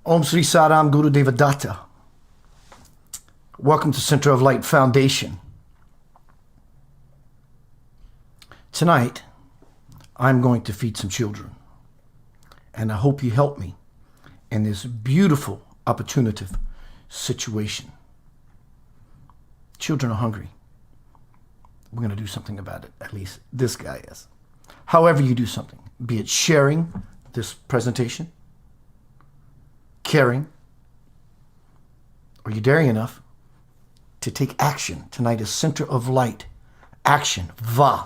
Om Sri Saram Guru Devadatta. Welcome to Center of Light Foundation. Tonight, I'm going to feed some children. And I hope you help me in this beautiful, opportunative situation. Children are hungry. We're going to do something about it. At least this guy is. However you do something, be it sharing this presentation, caring, or you daring enough to take action. Tonight is Center of Light. Action. Va.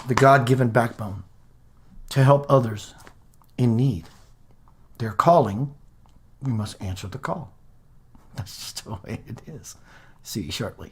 The God-given backbone to help others in need. They're calling. We must answer the call. That's just the way it is. See you shortly.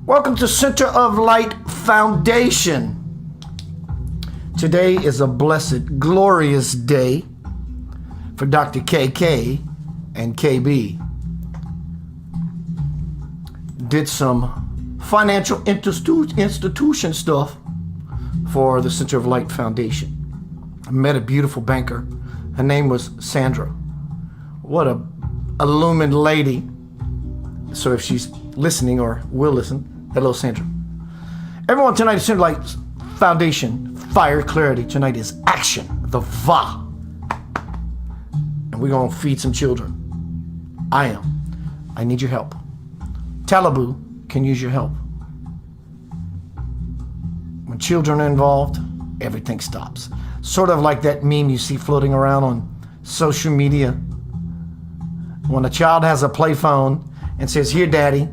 Welcome to Center of Light Foundation. Today is a blessed, glorious day for Dr. KK and KB. Did some financial institution stuff for the Center of Light Foundation. I met a beautiful banker. Her name was Sandra. What a illumined lady. So if she's listening or will listen, hello, Sandra. Everyone, tonight is Center of Light Foundation, Fire Clarity. Tonight is Action, the Va. And we're going to feed some children. I need your help. Talibu can use your help. When children are involved, everything stops. Sort of like that meme you see floating around on social media. When a child has a play phone and says, "Here, Daddy,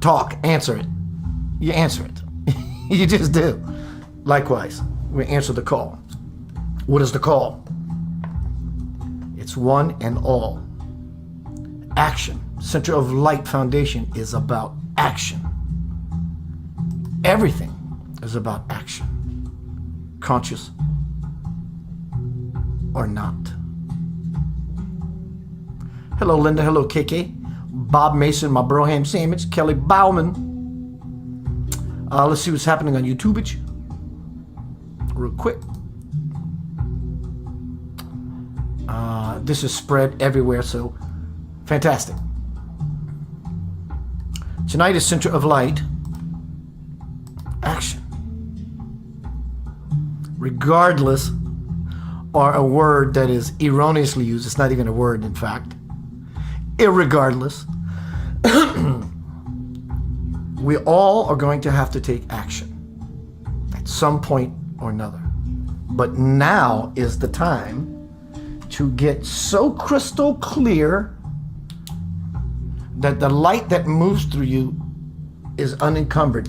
talk, answer it." You answer it. You just do. Likewise, we answer the call. What is the call? It's one and all. Action. Center of Light Foundation is about action. Everything is about action. Conscious or not. Hello, Linda. Hello, KK. Bob Mason, my Broham sandwich. Kelly Bauman. Let's see what's happening on YouTube real quick. This is spread everywhere, so fantastic. Tonight is Center of Light. Action. Regardless, or a word that is erroneously used. It's not even a word, in fact. Irregardless, we all are going to have to take action at some point or another. But now is the time to get so crystal clear that the light that moves through you is unencumbered.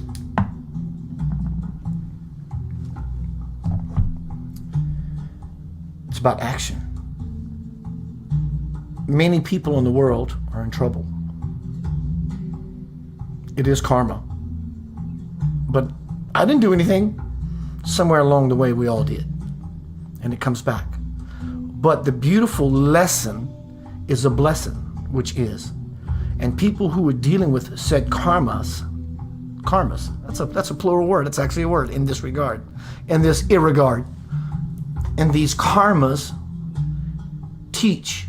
about action. Many people in the world are in trouble. It is karma. But I didn't do anything. Somewhere along the way, we all did. And it comes back. But the beautiful lesson is a blessing, which is, and people who are dealing with said karmas, that's a plural word. It's actually a word in this regard, in this irregard. And these karmas teach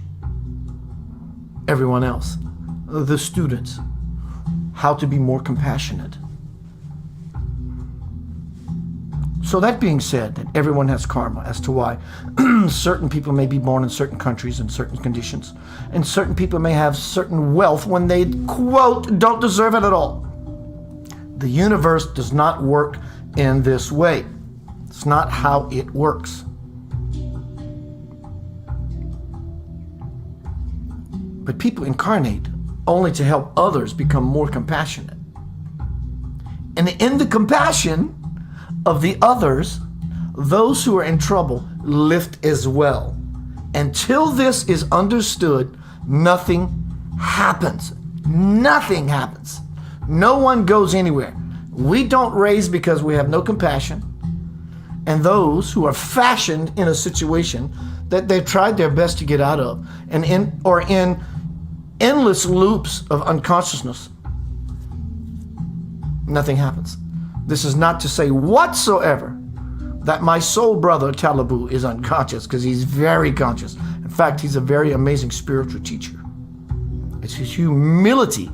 everyone else, the students, how to be more compassionate. So that being said, that everyone has karma as to why certain people may be born in certain countries in certain conditions, and certain people may have certain wealth when they, quote, don't deserve it at all. The universe does not work in this way. It's not how it works. But people incarnate only to help others become more compassionate. And in the compassion of the others, those who are in trouble lift as well. Until this is understood, nothing happens. Nothing happens. No one goes anywhere. We don't raise because we have no compassion. And those who are fashioned in a situation that they've tried their best to get out of, and in endless loops of unconsciousness, nothing happens. This is not to say whatsoever that my soul brother Talibu is unconscious, because he's very conscious. In fact, he's a very amazing spiritual teacher. It's his humility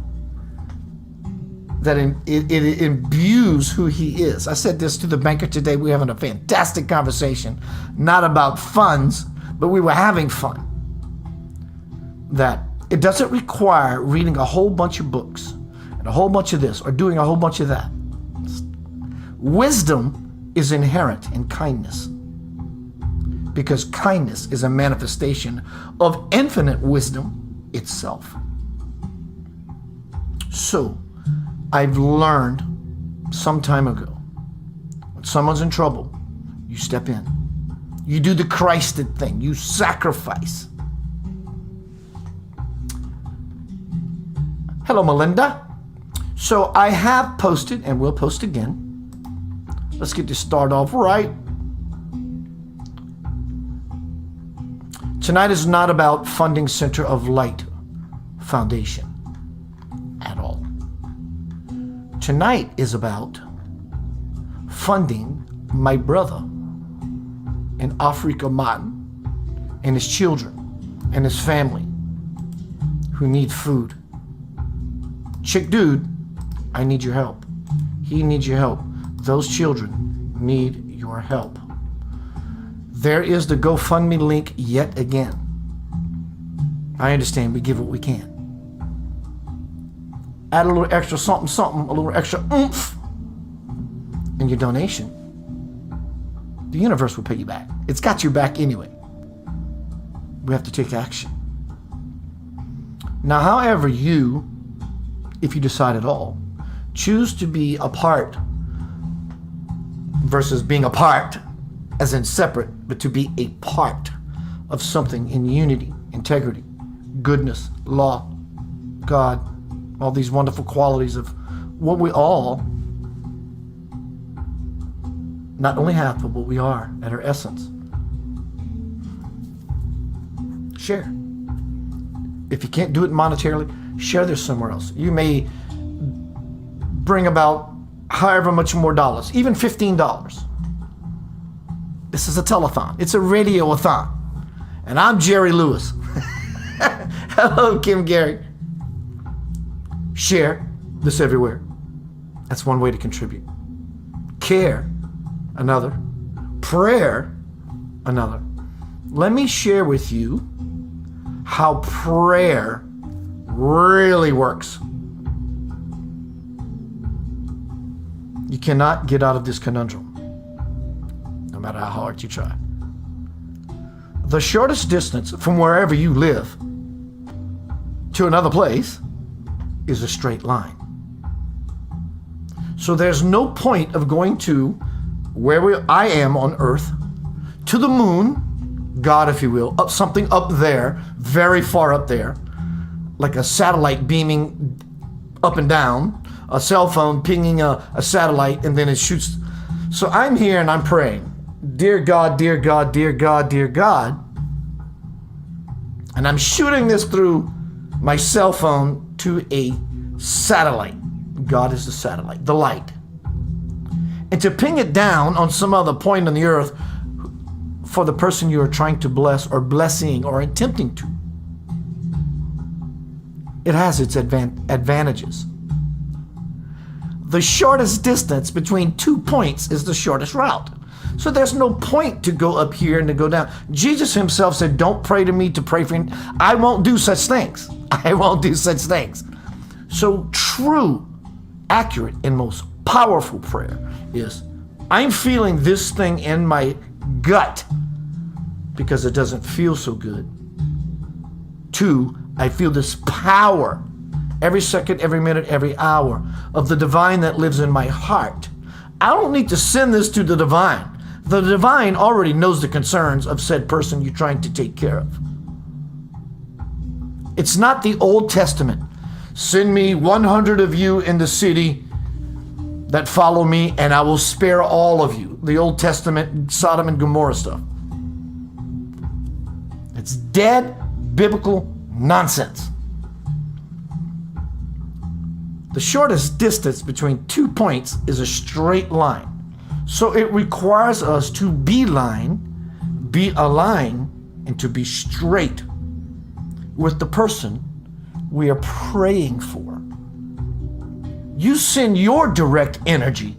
that it imbues who he is. I said this to the banker today. We were having a fantastic conversation, not about funds, but we were having fun. That it doesn't require reading a whole bunch of books and a whole bunch of this or doing a whole bunch of that. Wisdom is inherent in kindness, because kindness is a manifestation of infinite wisdom itself. So, I've learned some time ago, when someone's in trouble, you step in. You do the Christed thing. You sacrifice. Hello, Melinda. So I have posted, and will post again. Let's get this started off right. Tonight is not about funding Center of Light Foundation at all. Tonight is about funding my brother in Africa Martin and his children and his family who need food. Chick dude, I need your help. He needs your help. Those children need your help. There is the GoFundMe link yet again. I understand we give what we can. Add a little extra something, a little extra oomph in your donation. The universe will pay you back. It's got your back anyway. We have to take action. Now, however you, if you decide at all, choose to be a part versus being apart, as in separate, but to be a part of something in unity, integrity, goodness, law, God, all these wonderful qualities of what we all not only have, but what we are at our essence. Share. If you can't do it monetarily, share this somewhere else. You may bring about however much more dollars, even $15. This is a telethon. It's a radio-a-thon. And I'm Jerry Lewis. Hello, Kim Gary. Share this everywhere. That's one way to contribute. Care, another. Prayer, another. Let me share with you how prayer really works. You cannot get out of this conundrum, no matter how hard you try. The shortest distance from wherever you live to another place is a straight line. So there's no point of going to where I am on Earth, to the moon, God, if you will, up something up there, very far up there, like a satellite beaming up and down, a cell phone pinging a satellite, and then it shoots. So I'm here and I'm praying, dear God, dear God, dear God, dear God. And I'm shooting this through my cell phone to a satellite. God is the satellite, the light. And to ping it down on some other point on the earth for the person you are trying to bless or blessing or attempting to. It has its advantages. The shortest distance between 2 points is the shortest route. So there's no point to go up here and to go down. Jesus himself said, don't pray to me to pray for you. I won't do such things. I won't do such things. So true, accurate, and most powerful prayer is, I'm feeling this thing in my gut because it doesn't feel so good. 2, I feel this power every second, every minute, every hour of the divine that lives in my heart. I don't need to send this to the divine. The divine already knows the concerns of said person you're trying to take care of. It's not the Old Testament. Send me 100 of you in the city that follow me, and I will spare all of you. The Old Testament, Sodom and Gomorrah stuff. It's dead biblical nonsense. The shortest distance between 2 points is a straight line. So it requires us to be aligned, and to be straight with the person we are praying for. You send your direct energy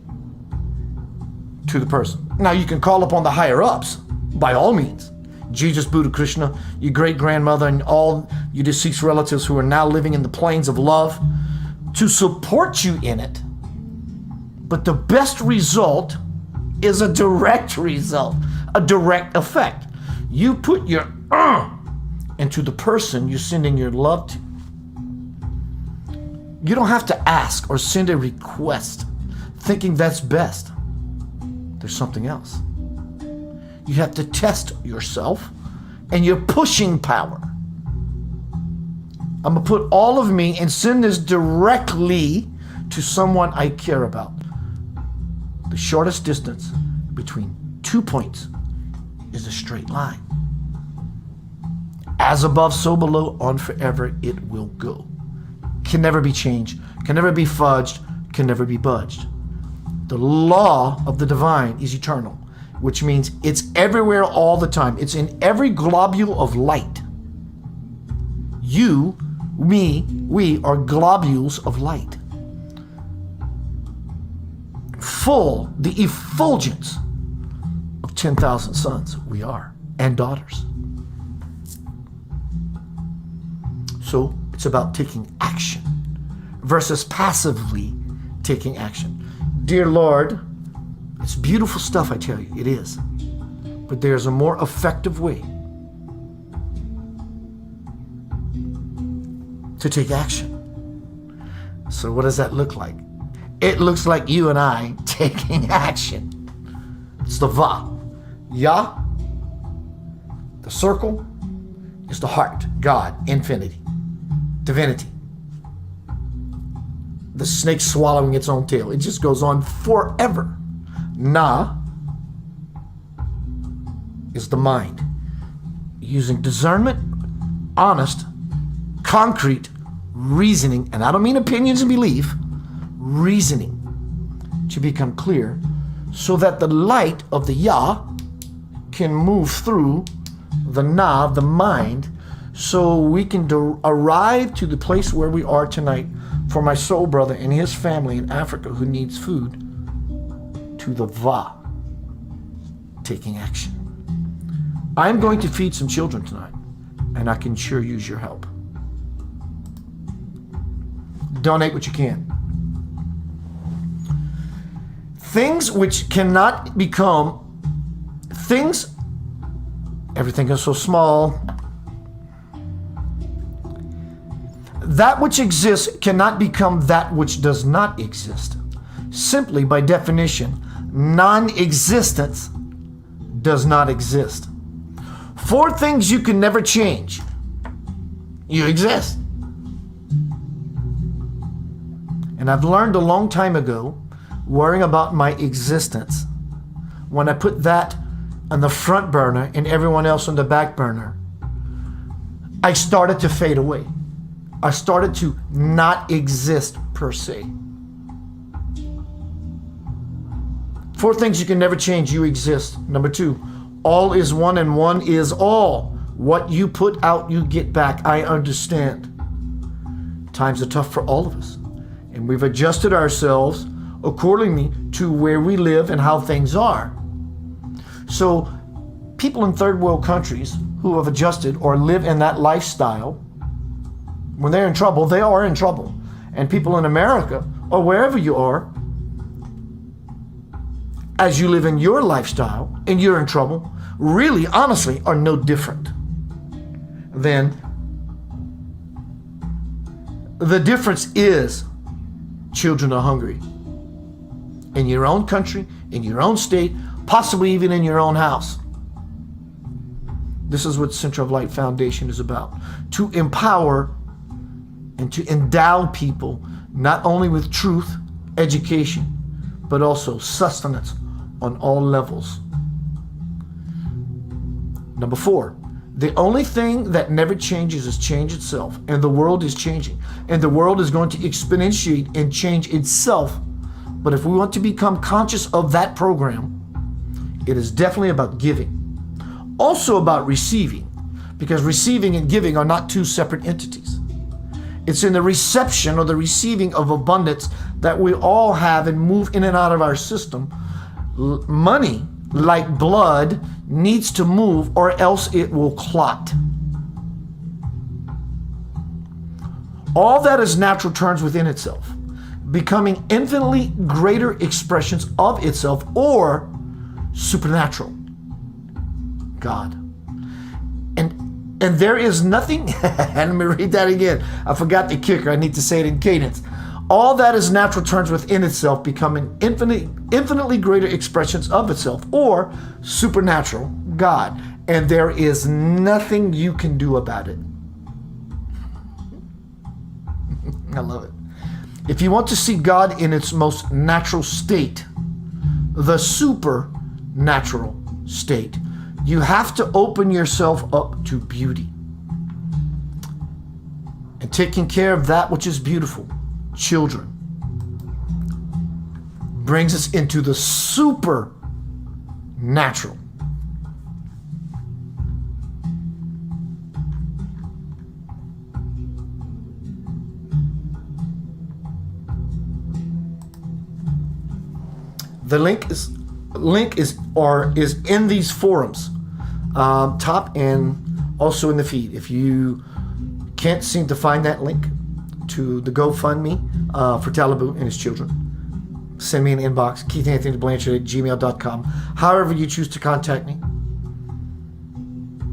to the person. Now you can call upon the higher ups, by all means. Jesus, Buddha, Krishna, your great grandmother, and all your deceased relatives who are now living in the planes of love to support you in it. But the best result is a direct result, a direct effect. You put your into the person you're sending your love to. You don't have to ask or send a request thinking that's best. There's something else. You have to test yourself and your pushing power. I'm going to put all of me and send this directly to someone I care about. The shortest distance between 2 points is a straight line. As above, so below, on forever it will go. Can never be changed, can never be fudged, can never be budged. The law of the divine is eternal, which means it's everywhere all the time. It's in every globule of light. You, me, we are globules of light. Full, the effulgence of 10,000 sons we are, and daughters. So it's about taking action versus passively taking action. Dear Lord, it's beautiful stuff, I tell you, it is. But there's a more effective way to take action. So what does that look like? It looks like you and I taking action. It's the Va. Ya, the circle, is the heart, God, infinity, divinity. The snake swallowing its own tail. It just goes on forever. Na is the mind. Using discernment, honest, concrete reasoning, and I don't mean opinions and belief, reasoning to become clear so that the light of the Ya can move through the Na, the mind, so we can arrive to the place where we are tonight for my soul brother and his family in Africa who needs food, to the Va, taking action. I'm going to feed some children tonight, and I can sure use your help. Donate what you can. Things which cannot become things, everything is so small. That which exists cannot become that which does not exist. Simply by definition, non-existence does not exist. 4 things you can never change. You exist. And I've learned a long time ago, worrying about my existence, when I put that on the front burner and everyone else on the back burner, I started to fade away. I started to not exist per se. 4 things you can never change. You exist. Number 2, all is one and one is all. What you put out, you get back. I understand. Times are tough for all of us. And we've adjusted ourselves accordingly to where we live and how things are. So people in third world countries who have adjusted or live in that lifestyle, when they're in trouble, they are in trouble. And people in America or wherever you are, as you live in your lifestyle and you're in trouble, really, honestly, are no different. Then the difference is children are hungry. In your own country, in your own state, possibly even in your own house. This is what Center of Light Foundation is about. To empower and to endow people not only with truth, education, but also sustenance on all levels. Number 4, the only thing that never changes is change itself. And the world is changing. And the world is going to exponentiate and change itself. But if we want to become conscious of that program, it is definitely about giving. Also about receiving. Because receiving and giving are not 2 separate entities. It's in the reception or the receiving of abundance that we all have and move in and out of our system. Money, like blood, needs to move or else it will clot. All that is natural turns within itself, becoming infinitely greater expressions of itself or supernatural. God. And there is nothing, and let me read that again. I forgot the kicker. I need to say it in cadence. All that is natural turns within itself, becoming infinitely greater expressions of itself, or supernatural, God. And there is nothing you can do about it. I love it. If you want to see God in its most natural state, the supernatural state, you have to open yourself up to beauty. And taking care of that which is beautiful, children, brings us into the supernatural. The link is in these forums, top and also in the feed. If you can't seem to find that link to the GoFundMe for Talibou and his children, send me an inbox, KeithAnthonyBlanchard@gmail.com. However you choose to contact me.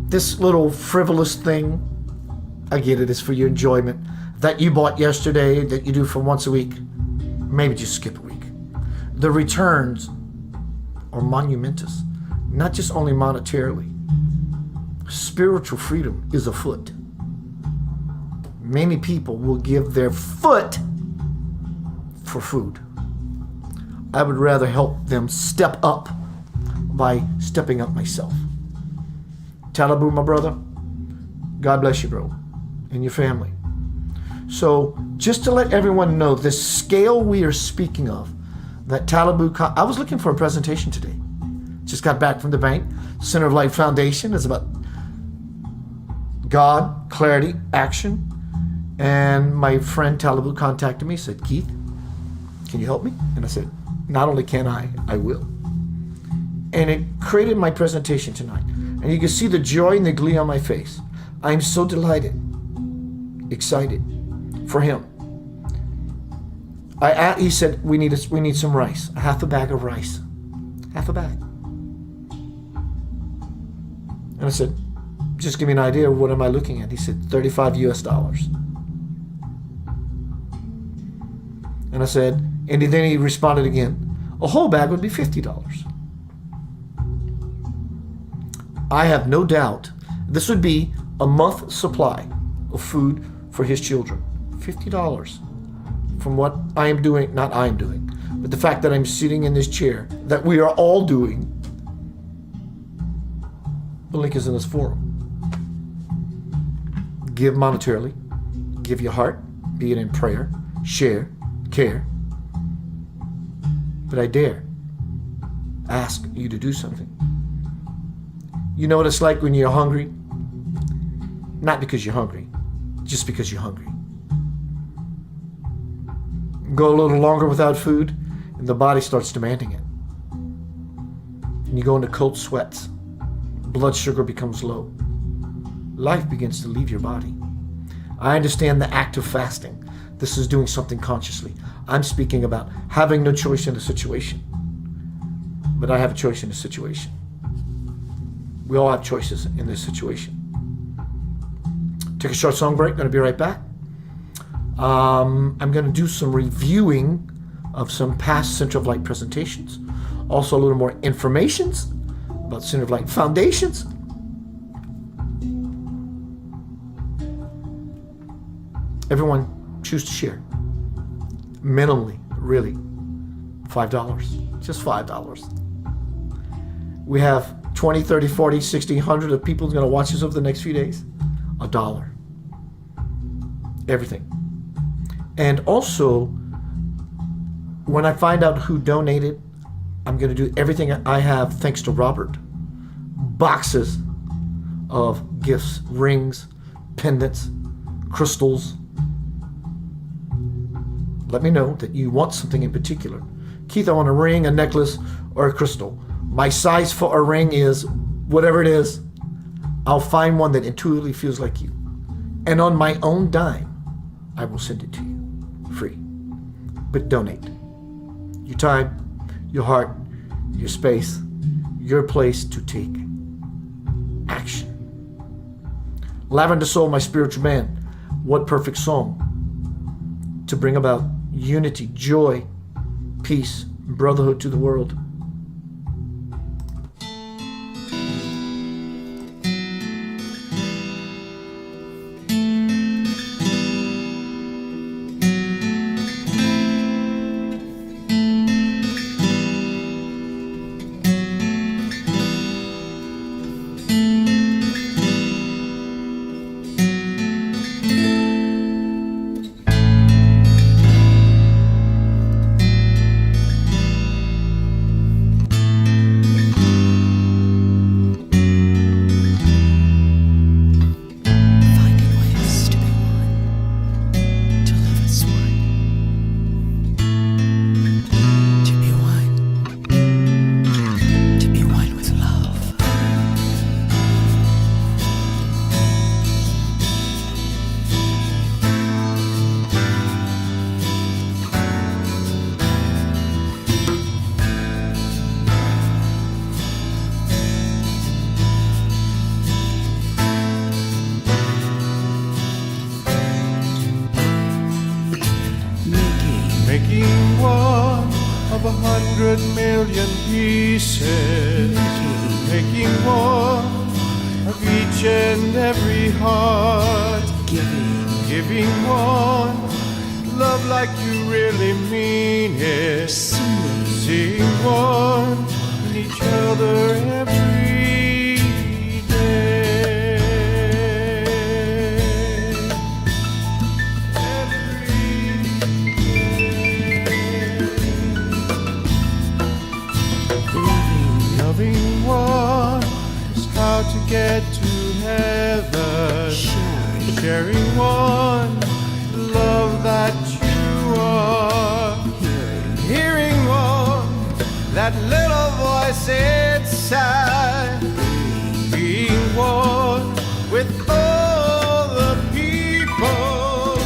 This little frivolous thing, I get it, is for your enjoyment. That you bought yesterday, that you do for once a week, maybe just skip a week. The returns are monumentous, not just only monetarily. Spiritual freedom is afoot. Many people will give their foot for food. I would rather help them step up by stepping up myself. Talibou, my brother, God bless you, bro, and your family. So just to let everyone know, the scale we are speaking of, that Talibou, I was looking for a presentation today. Just got back from the bank. Center of Light Foundation is about God, clarity, action. And my friend Talibou contacted me, said, Keith, can you help me? And I said, not only can I will. And it created my presentation tonight. And you can see the joy and the glee on my face. I'm so delighted, excited for him. He said, we need some rice, a half a bag of rice, half a bag. And I said, just give me an idea of what am I looking at? He said, $35 US. And I said, and then he responded again, a whole bag would be $50. I have no doubt This would be a month supply of food for his children. $50 from what I am doing, not I am doing, but the fact that I'm sitting in this chair, that we are all doing. The link is in this forum. Give monetarily, give your heart, be it in prayer, share, care. But I dare ask you to do something. You know what it's like when you're hungry? Not because you're hungry, just because you're hungry. Go a little longer without food, and the body starts demanding it. And you go into cold sweats. Blood sugar becomes low. Life begins to leave your body. I understand the act of fasting. This is doing something consciously. I'm speaking about having no choice in a situation. But I have a choice in a situation. We all have choices in this situation. Take a short song break. Going to be right back. I'm going to do some reviewing of some past Center of Light presentations. Also a little more informations about Center of Light foundations. Everyone choose to share. Minimally, really, $5. Just $5. We have 20, 30, 40, 60, 100 of people going to watch this over the next few days. $1. Everything. And also, when I find out who donated, I'm going to do everything I have, thanks to Robert. Boxes of gifts, rings, pendants, crystals. Let me know that you want something in particular. Keith, I want a ring, a necklace, or a crystal. My size for a ring is whatever it is. I'll find one that intuitively feels like you. And on my own dime, I will send it to you. Free. But donate. Your time, your heart, your space, your place to take action. Lavender Soul, my spiritual man. What perfect song to bring about unity, joy, peace, brotherhood to the world. Making one of 100 million pieces, making one of each and every heart, giving one love like you really mean it, seeing one in each other every day. Loving one is how to get to heaven. Sharing one, the love that you are. Hearing one, that little voice inside. Being one with all the people.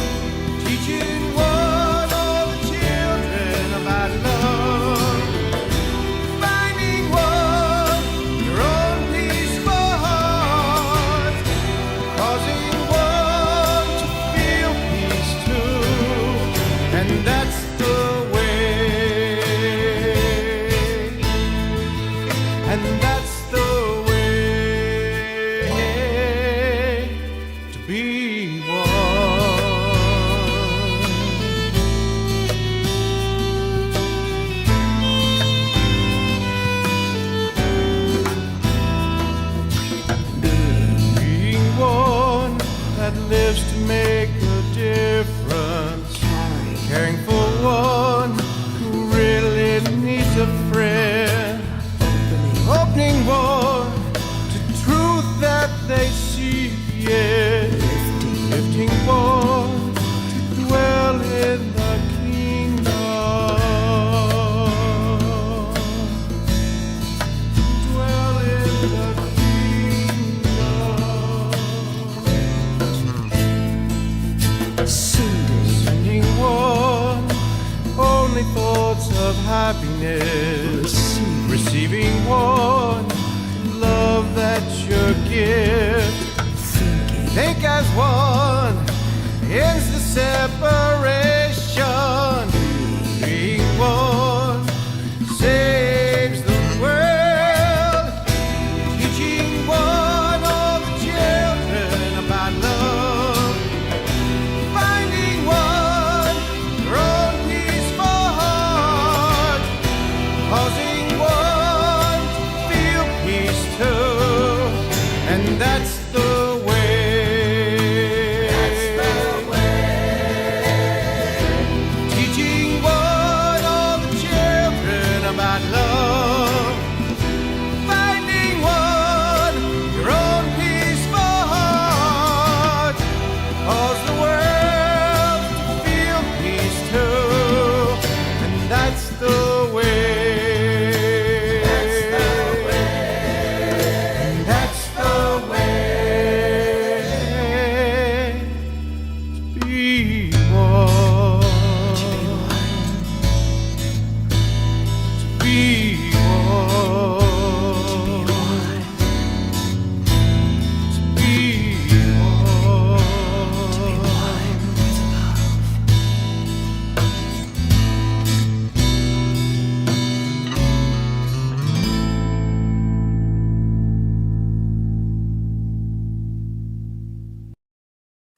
Teaching one all the children about love. Finding one, your own peaceful heart. Causing one to feel peace too. And that's the way. And that's the way. be one. Being one that lives to make a difference, caring for one who really needs a friend, opening one to truth that they see, yeah, lifting one to dwell in the kingdom, dwell in the kingdom, sending one only thoughts of happiness, receiving one love that's your gift. Think as one ends the separation. Being one saves the world. Teaching one all the children about love. Finding one your own peaceful heart. Causing one to feel peace too. And that's the way.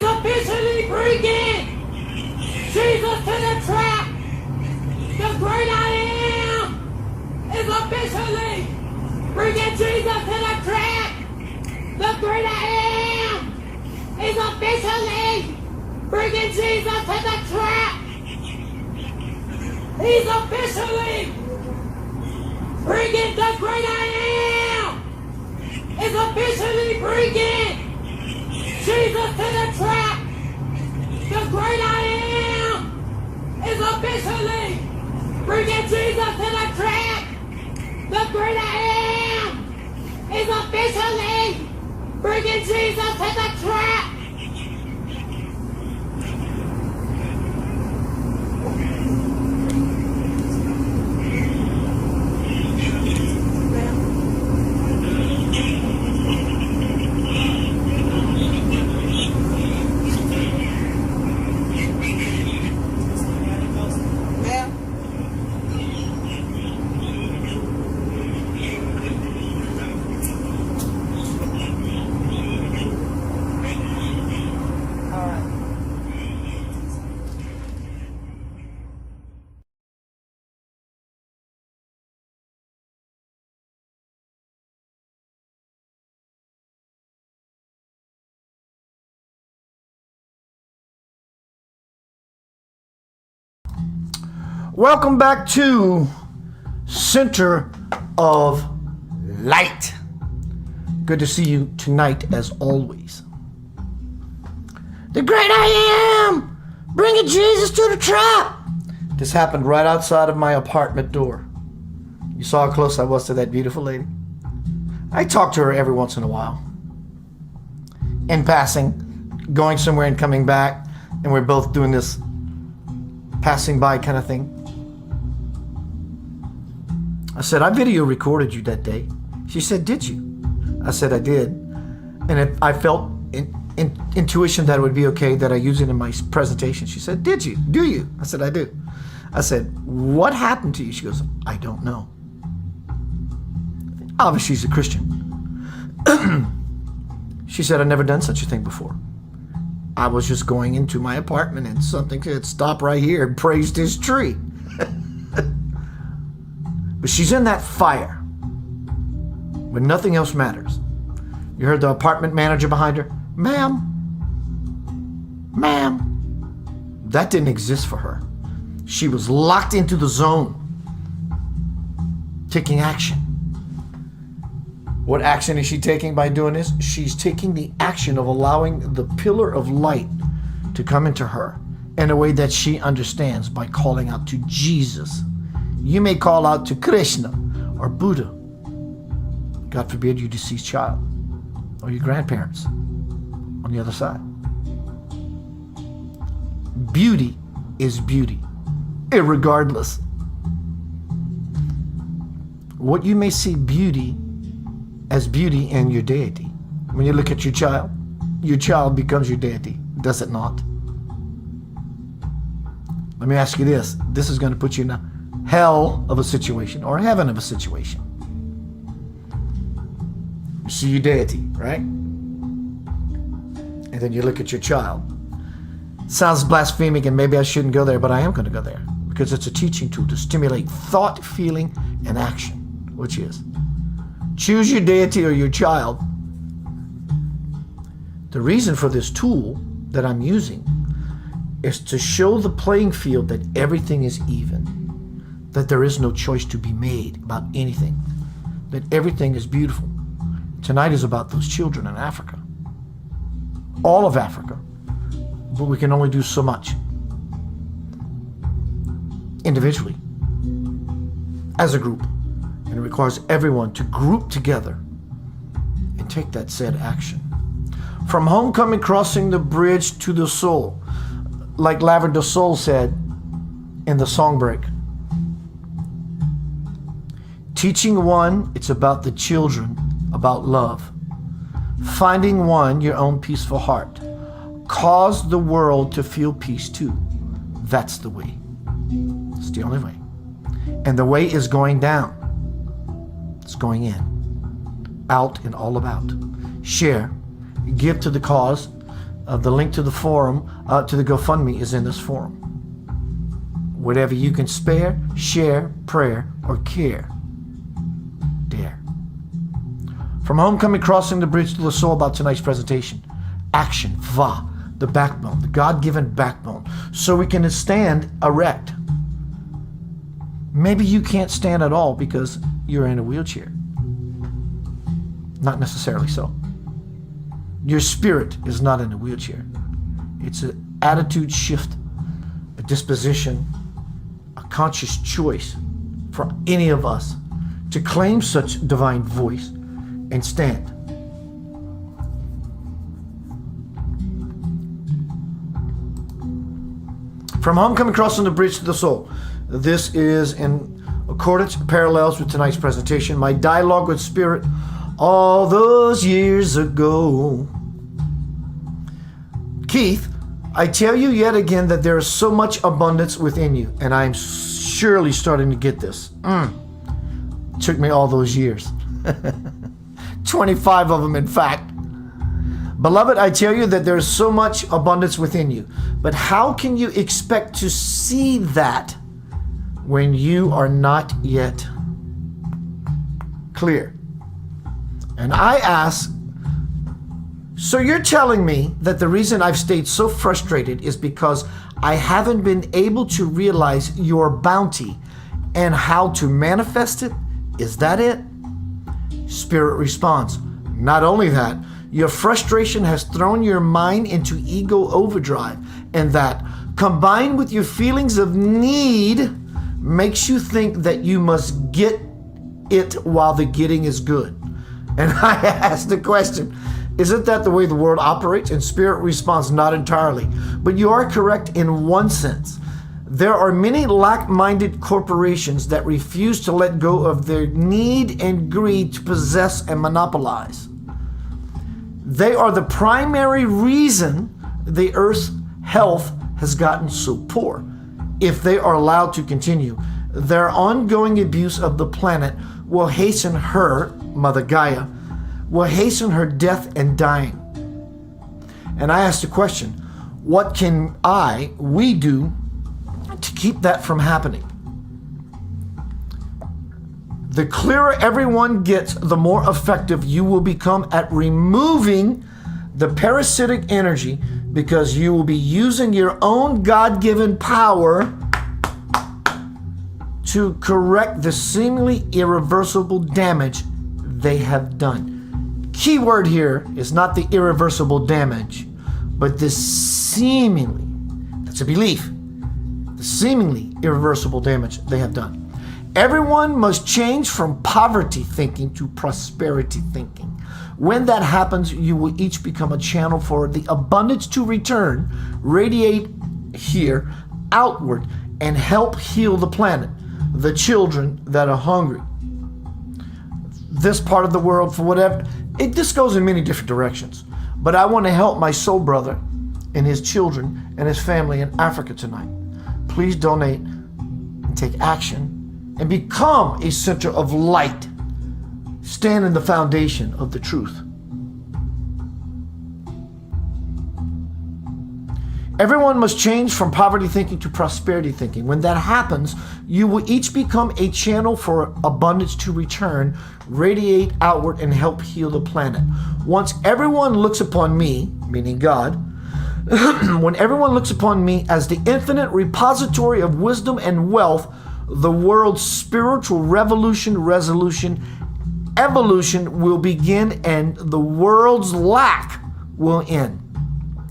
Officially bringing Jesus to the track. The great I am is officially bringing Jesus to the track. The great I am is officially bringing Jesus to the track. He's officially bringing the great I am is officially bringing Jesus to the track. The great I am is officially bringing Jesus to the track. The great I am is officially bringing Jesus to the track. Welcome back to Center of Light. Good to see you tonight as always. The great I am, bringing Jesus to the trap. This happened right outside of my apartment door. You saw how close I was to that beautiful lady. I talk to her every once in a while. In passing, going somewhere and coming back, and we're both doing this passing by kind of thing. I said, I video recorded you that day. She said, did you? I said, I did. And I felt intuition that it would be okay that I use it in my presentation. She said, did you? Do you? I said, I do. I said, what happened to you? She goes, I don't know. Obviously, she's a Christian. She said, I've never done such a thing before. I was just going into my apartment and something said, stop right here, and praised his tree. But she's in that fire when nothing else matters. You heard the apartment manager behind her? Ma'am. That didn't exist for her. She was locked into the zone, taking action. What action is she taking by doing this? She's taking the action of allowing the pillar of light to come into her in a way that she understands by calling out to Jesus. You may call out to Krishna or Buddha. God forbid, your deceased child or your grandparents on the other side. Beauty is beauty, irregardless. What you may see beauty as beauty in your deity. When you look at your child becomes your deity, does it not? Let me ask you this. This is going to put you in a hell of a situation or heaven of a situation. You see your deity, right? And then you look at your child. Sounds blasphemic and maybe I shouldn't go there, but I am going to go there because it's a teaching tool to stimulate thought, feeling, and action, which is choose your deity or your child. The reason for this tool that I'm using is to show the playing field that everything is even, that there is no choice to be made about anything, that everything is beautiful. Tonight is about those children in Africa, all of Africa, but we can only do so much individually, as a group, and it requires everyone to group together and take that said action. From homecoming, crossing the bridge to the soul, like Lavender Soul said in the song break. Teaching one, it's about the children, about love. Finding one, your own peaceful heart. Cause the world to feel peace too. That's the way. It's the only way. And the way is going down. It's going in, out and all about. Share, give to the cause. The link to the forum, to the GoFundMe is in this forum. Whatever you can spare, share, prayer, or care. Dare. From homecoming, crossing the bridge to the soul about tonight's presentation. Action, va, the backbone, the God-given backbone, so we can stand erect. Maybe you can't stand at all because you're in a wheelchair. Not necessarily so. Your spirit is not in a wheelchair. It's an attitude shift, a disposition, a conscious choice for any of us to claim such divine voice and stand. From homecoming, crossing the bridge to the soul. This is in accordance, parallels with tonight's presentation. My dialogue with Spirit all those years ago. Keith, I tell you yet again that there is so much abundance within you, and I'm surely starting to get this. Took me all those years. 25 of them, in fact. Beloved, I tell you that there is so much abundance within you, but how can you expect to see that when you are not yet clear? And I ask, so you're telling me that the reason I've stayed so frustrated is because I haven't been able to realize your bounty and how to manifest it? Is that it? Spirit responds, not only that, your frustration has thrown your mind into ego overdrive, and that, combined with your feelings of need, makes you think that you must get it while the getting is good. And I ask the question, isn't that the way the world operates? And Spirit responds, not entirely. But you are correct in one sense. There are many lack-minded corporations that refuse to let go of their need and greed to possess and monopolize. They are the primary reason the Earth's health has gotten so poor. If they are allowed to continue, their ongoing abuse of the planet will hasten her, Mother Gaia, will hasten her death and dying. And I ask the question, What can we do to keep that from happening? The clearer everyone gets, the more effective you will become at removing the parasitic energy, because you will be using your own God-given power to correct the seemingly irreversible damage they have done. Key word here is not the irreversible damage, but the seemingly, that's a belief, the seemingly irreversible damage they have done. Everyone must change from poverty thinking to prosperity thinking. When that happens, you will each become a channel for the abundance to return, radiate here, outward, and help heal the planet, the children that are hungry. This part of the world, for whatever, this goes in many different directions. But I want to help my soul brother and his children and his family in Africa tonight. Please donate and take action and become a center of light. Stand in the foundation of the truth. Everyone must change from poverty thinking to prosperity thinking. When that happens, you will each become a channel for abundance to return, radiate outward, and help heal the planet. Once everyone looks upon me, meaning God, when everyone looks upon me as the infinite repository of wisdom and wealth, the world's spiritual resolution, evolution will begin, and the world's lack will end.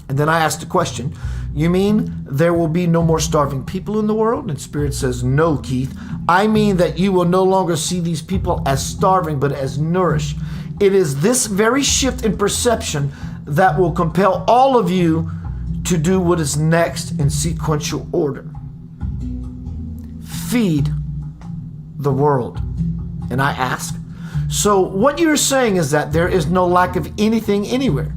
And then I asked the question, you mean there will be no more starving people in the world? And Spirit says, no, Keith. I mean that you will no longer see these people as starving, but as nourished. It is this very shift in perception that will compel all of you to do what is next in sequential order. Feed the world. And I ask, so what you're saying is that there is no lack of anything anywhere.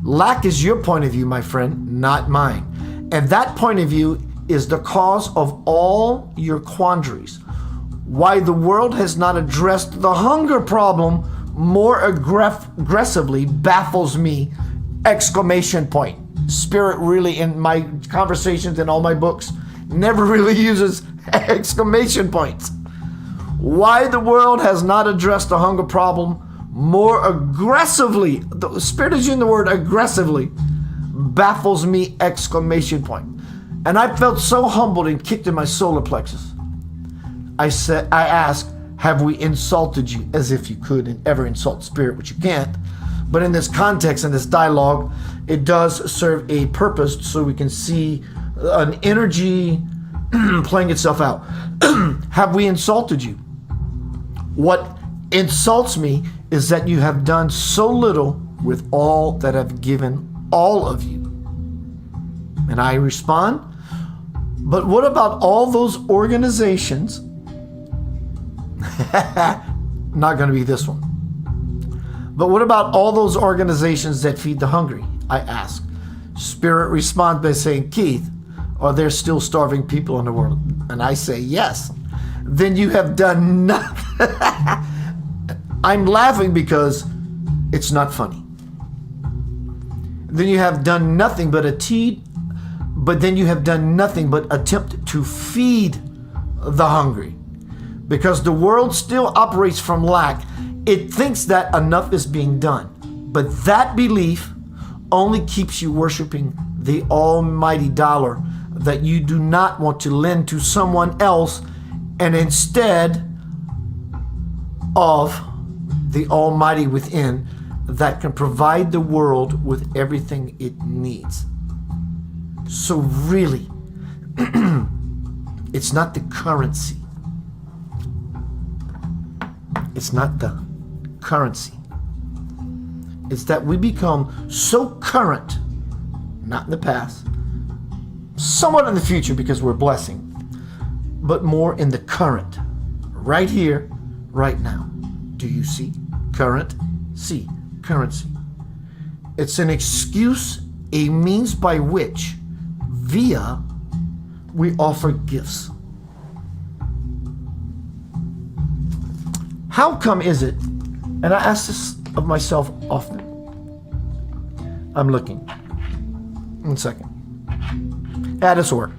Lack is your point of view, my friend, not mine. And that point of view is the cause of all your quandaries. Why the world has not addressed the hunger problem more aggressively baffles me! Exclamation point. Spirit really, in my conversations in all my books, never really uses exclamation points. Why the world has not addressed the hunger problem more aggressively, the Spirit is using the word aggressively, baffles me! Exclamation point. And I felt so humbled and kicked in my solar plexus. I asked, have we insulted you? As if you could and ever insult Spirit, which you can't. But in this context, in this dialogue, it does serve a purpose so we can see an energy playing itself out. Have we insulted you? What insults me is that you have done so little with all that I've given all of you. And I respond, but what about all those organizations? Not going to be this one. But what about all those organizations that feed the hungry? I ask. Spirit responds by saying, Keith, are there still starving people in the world? And I say, yes. Then you have done nothing. I'm laughing because it's not funny. Then you have done nothing but attempt to feed the hungry. Because the world still operates from lack, it thinks that enough is being done. But that belief only keeps you worshiping the almighty dollar that you do not want to lend to someone else, and instead of the Almighty within that can provide the world with everything it needs. So really, it's not the currency. It's not the currency. It's that we become so current, not in the past, somewhat in the future because we're blessing, but more in the current, right here, right now. Do you see? Current, see, currency. It's an excuse, a means by which, via, we offer gifts. How come is it, and I ask this of myself often, I'm looking, 1 second. At its work.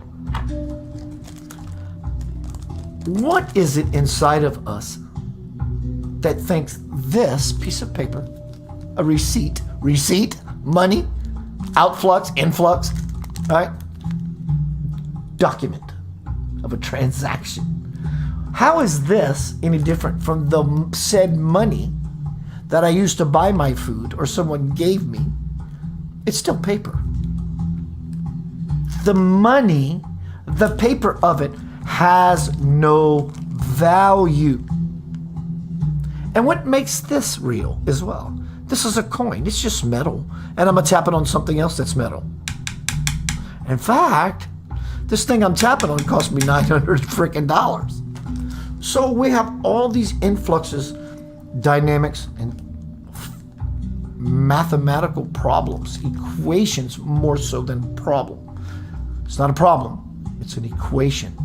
What is it inside of us that thinks this piece of paper, a receipt, money, outflux, influx, all right, document of a transaction? How is this any different from the said money that I used to buy my food or someone gave me? It's still paper. The money, the paper of it, has no value. And what makes this real as well? This is a coin. It's just metal. And I'm going to tap it on something else that's metal. In fact, this thing I'm tapping on cost me $900 freaking dollars. So we have all these influxes, dynamics, and mathematical problems, equations more so than problem. It's not a problem. It's an equation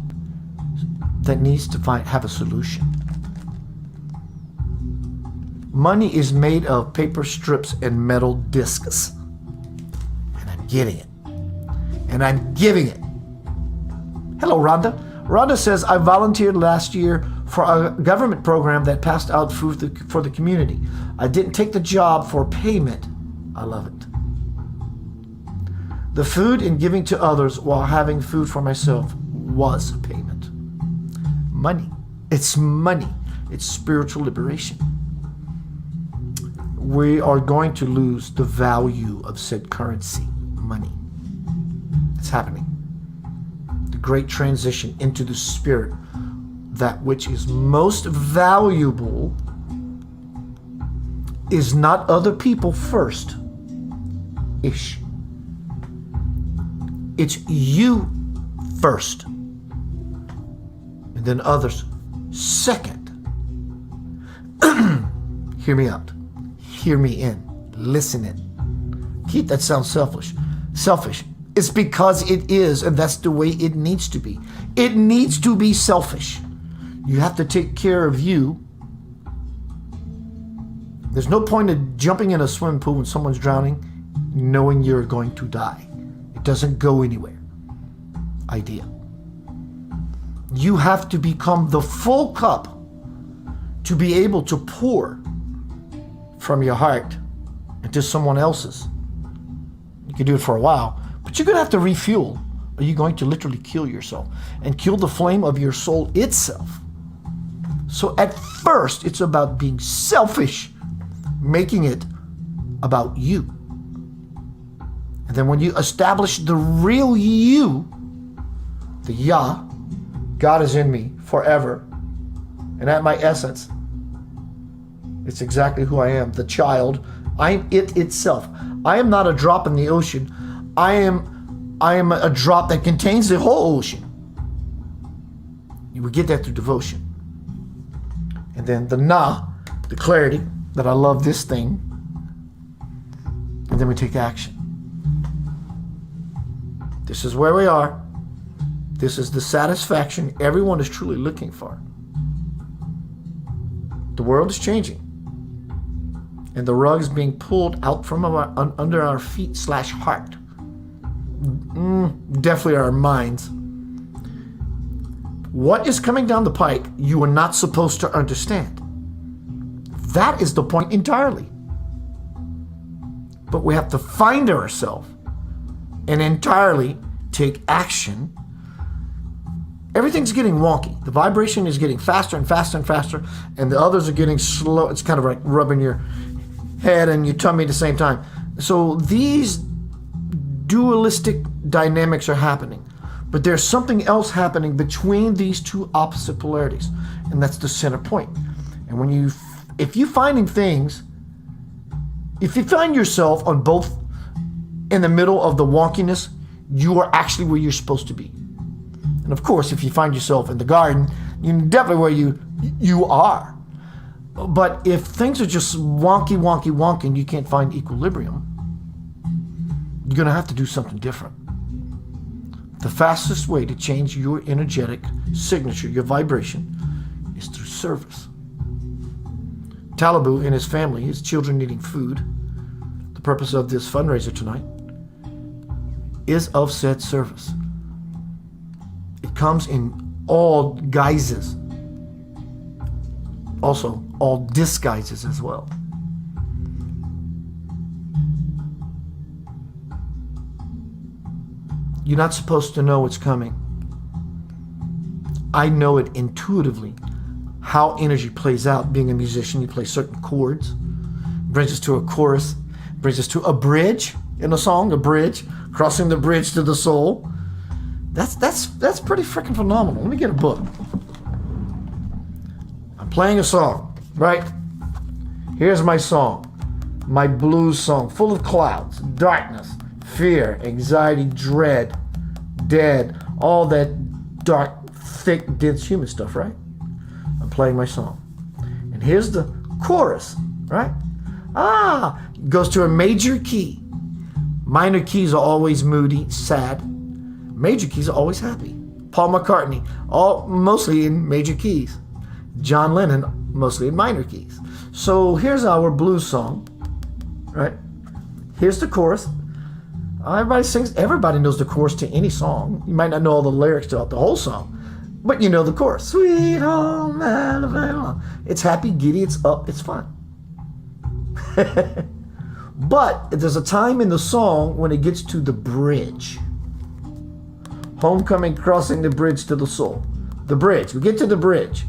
that needs to have a solution. Money is made of paper strips and metal discs. And I'm getting it. And I'm giving it. Hello, Rhonda. Rhonda says, I volunteered last year for a government program that passed out food for the community. I didn't take the job for payment. I love it. The food and giving to others while having food for myself was payment. Money. It's money. It's spiritual liberation. We are going to lose the value of said currency, money. It's happening. The great transition into the spirit, that which is most valuable, is not other people first. Ish. It's you first. And then others second. Hear me out. Hear me in. Listen in. Keith, that sounds selfish. Selfish. It's because it is, and that's the way it needs to be. It needs to be selfish. You have to take care of you. There's no point in jumping in a swimming pool when someone's drowning, knowing you're going to die. It doesn't go anywhere. Idea. You have to become the full cup to be able to pour from your heart into someone else's. You can do it for a while, but you're going to have to refuel, or you're going to literally kill yourself and kill the flame of your soul itself. So at first, it's about being selfish, making it about you. And then when you establish the real you, the Yah, God is in me forever, and at my essence, it's exactly who I am, the child. I am it itself. I am not a drop in the ocean. I am a drop that contains the whole ocean. You would get that through devotion. And then the Na, the clarity, that I love this thing. And then we take action. This is where we are. This is the satisfaction everyone is truly looking for. The world is changing. And the rug is being pulled out from under our feet / heart. Definitely our minds. What is coming down the pike, you are not supposed to understand. That is the point entirely. But we have to find ourselves and entirely take action. Everything's getting wonky. The vibration is getting faster and faster and faster, and the others are getting slow. It's kind of like rubbing your head and your tummy at the same time. So these dualistic dynamics are happening. But there's something else happening between these two opposite polarities, and that's the center point. And if you find yourself on both in the middle of the wonkiness, you are actually where you're supposed to be. And of course, if you find yourself in the garden, you're definitely where you are. But if things are just wonky, and you can't find equilibrium, you're going to have to do something different. The fastest way to change your energetic signature, your vibration, is through service. Talibu and his family, his children needing food, the purpose of this fundraiser tonight, is of said service. It comes in all guises, also all disguises as well. You're not supposed to know what's coming. I know it intuitively, how energy plays out. Being a musician, you play certain chords, brings us to a chorus, brings us to a bridge in a song, a bridge, crossing the bridge to the soul. That's pretty freaking phenomenal. Let me get a book. I'm playing a song, right? Here's my song, my blues song, full of clouds, darkness, fear, anxiety, dread, dead, all that dark, thick, dense human stuff, right? I'm playing my song. And here's the chorus, right? It goes to a major key. Minor keys are always moody, sad. Major keys are always happy. Paul McCartney, mostly in major keys. John Lennon, mostly in minor keys. So here's our blues song, right? Here's the chorus. Everybody sings, everybody knows the chorus to any song. You might not know all the lyrics to the whole song, but you know the chorus. Sweet home Alabama. It's happy, giddy, it's up, it's fun. But there's a time in the song when it gets to the bridge. Homecoming, crossing the bridge to the soul. The bridge, we get to the bridge.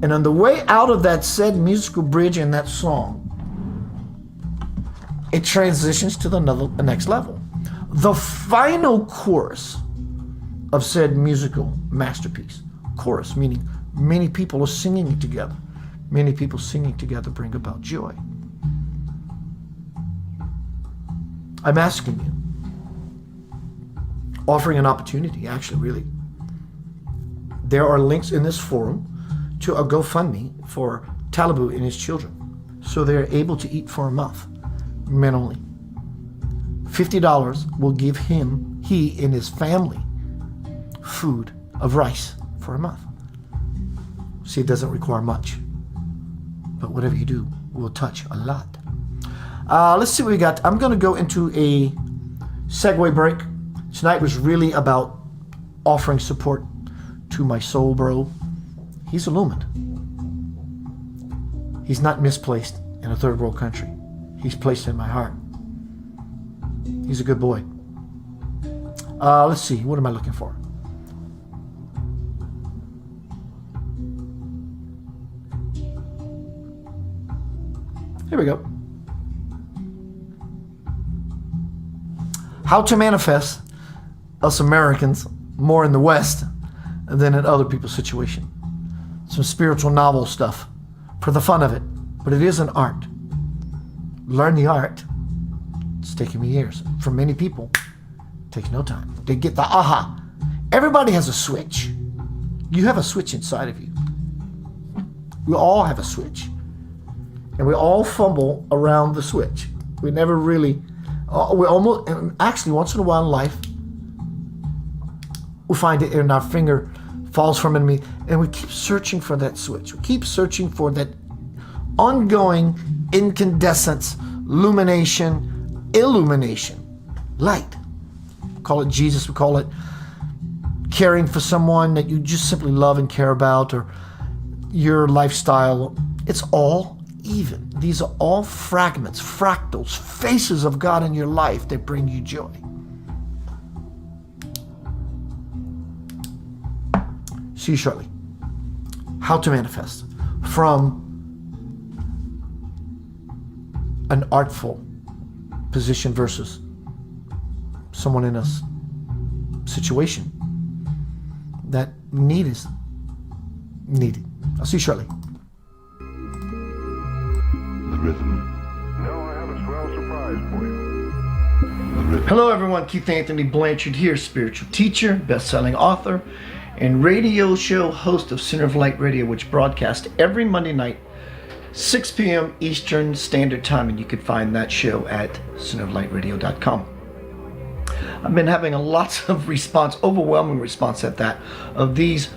And on the way out of that said musical bridge in that song, it transitions to the next level. The final chorus of said musical masterpiece. Chorus, meaning many people are singing it together. Many people singing together bring about joy. I'm asking you, offering an opportunity, actually, really. There are links in this forum to a GoFundMe for Talibu and his children, so they're able to eat for a month, men only. $50 will give he and his family, food of rice for a month. See, it doesn't require much, but whatever you do will touch a lot. Let's see what we got. I'm going to go into a segue break. Tonight was really about offering support to my soul bro. He's illumined. He's not misplaced in a third world country. He's placed in my heart. He's a good boy. Let's see. What am I looking for? Here we go. How to manifest us Americans more in the West than in other people's situation. Some spiritual novel stuff for the fun of it, but it is an art. Learn the art. It's taken me years. For many people, it takes no time. They get the aha. Everybody has a switch. You have a switch inside of you. We all have a switch. And we all fumble around the switch. We never really, actually once in a while in life, we find it and our finger falls from enemy, and we keep searching for that switch. We keep searching for that ongoing incandescence, illumination, light. We call it Jesus. We call it caring for someone that you just simply love and care about, or your lifestyle. It's all even. These are all fragments, fractals, faces of God in your life that bring you joy. See you shortly. How to manifest from an artful position versus someone in a situation that need is needed. I'll see you shortly. The rhythm. Now I have a swell surprise for you. Hello everyone, Keith Anthony Blanchard here, spiritual teacher, best-selling author, and radio show host of Center of Light Radio, which broadcasts every Monday night, 6 p.m. Eastern Standard Time, and you can find that show at centeroflightradio.com. I've been having a lots of response, overwhelming response at that, of these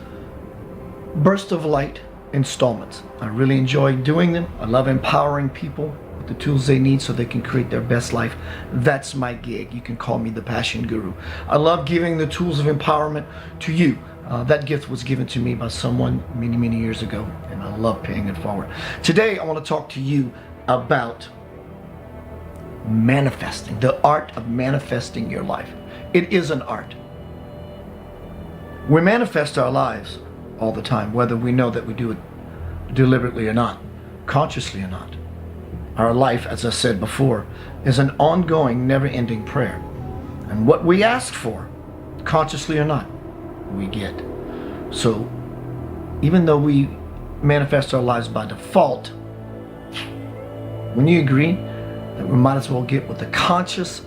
Burst of Light installments. I really enjoy doing them. I love empowering people with the tools they need so they can create their best life. That's my gig. You can call me the Passion Guru. I love giving the tools of empowerment to you. That gift was given to me by someone many, many years ago, and I love paying it forward. Today, I want to talk to you about manifesting, the art of manifesting your life. It is an art. We manifest our lives all the time, whether we know that we do it deliberately or not, consciously or not. Our life, as I said before, is an ongoing, never-ending prayer. And what we ask for, consciously or not, we get. So, even though we manifest our lives by default, wouldn't you agree that we might as well get with the conscious,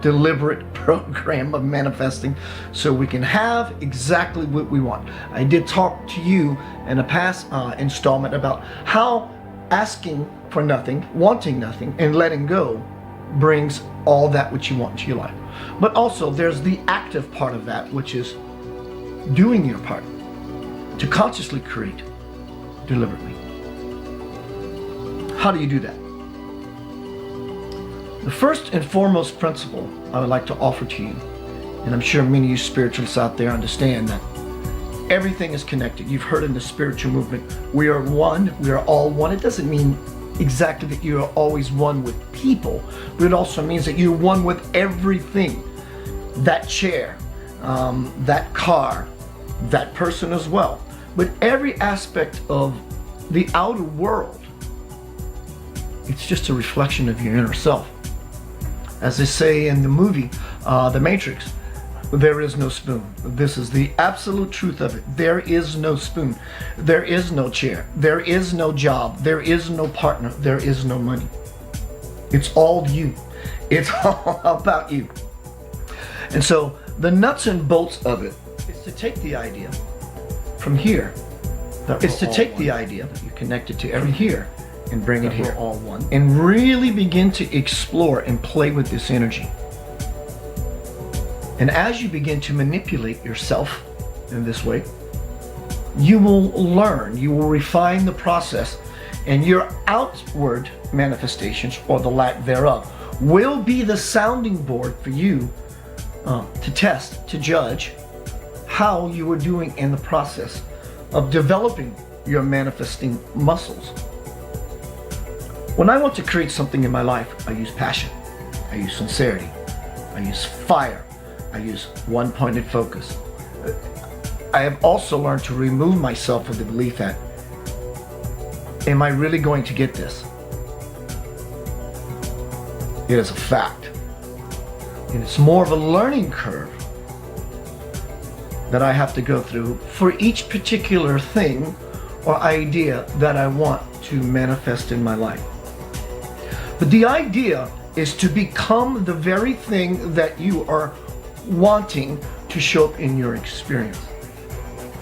deliberate program of manifesting so we can have exactly what we want? I did talk to you in a past installment about how asking for nothing, wanting nothing, and letting go brings all that which you want into your life. But also there's the active part of that, which is doing your part to consciously create deliberately. How do you do that? The first and foremost principle I would like to offer to you, and I'm sure many of you spiritualists out there understand that everything is connected. You've heard in the spiritual movement, we are one, we are all one. It doesn't mean exactly that you are always one with people, but it also means that you're one with everything. That chair, that car, that person as well. But every aspect of the outer world, it's just a reflection of your inner self. As they say in the movie, The Matrix, there is no spoon. This is the absolute truth of it. There is no spoon. There is no chair. There is no job. There is no partner. There is no money. It's all you. It's all about you. And so the nuts and bolts of it is to take the idea from here. It's to take the idea that you're connected to every here and bring it here, all one, and really begin to explore and play with this energy. And as you begin to manipulate yourself in this way, you will learn, you will refine the process, and your outward manifestations, or the lack thereof, will be the sounding board for you to test, to judge how you are doing in the process of developing your manifesting muscles. When I want to create something in my life, I use passion, I use sincerity, I use fire, I use one-pointed focus. I have also learned to remove myself of the belief that, am I really going to get this? It is a fact. And it's more of a learning curve that I have to go through for each particular thing or idea that I want to manifest in my life. But the idea is to become the very thing that you are wanting to show up in your experience.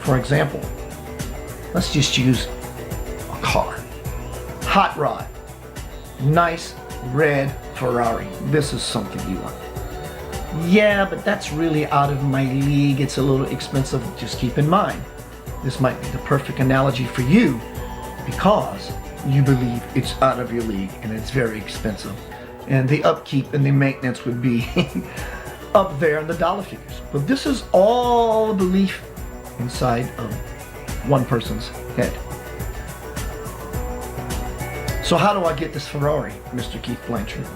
For example, let's just use a car. Hot rod. Nice red Ferrari. This is something you want. Yeah, but that's really out of my league. It's a little expensive. Just keep in mind, this might be the perfect analogy for you because you believe it's out of your league and it's very expensive. And the upkeep and the maintenance would be up there in the dollar figures. But this is all belief inside of one person's head. So how do I get this Ferrari, Mr. Keith Blanchard?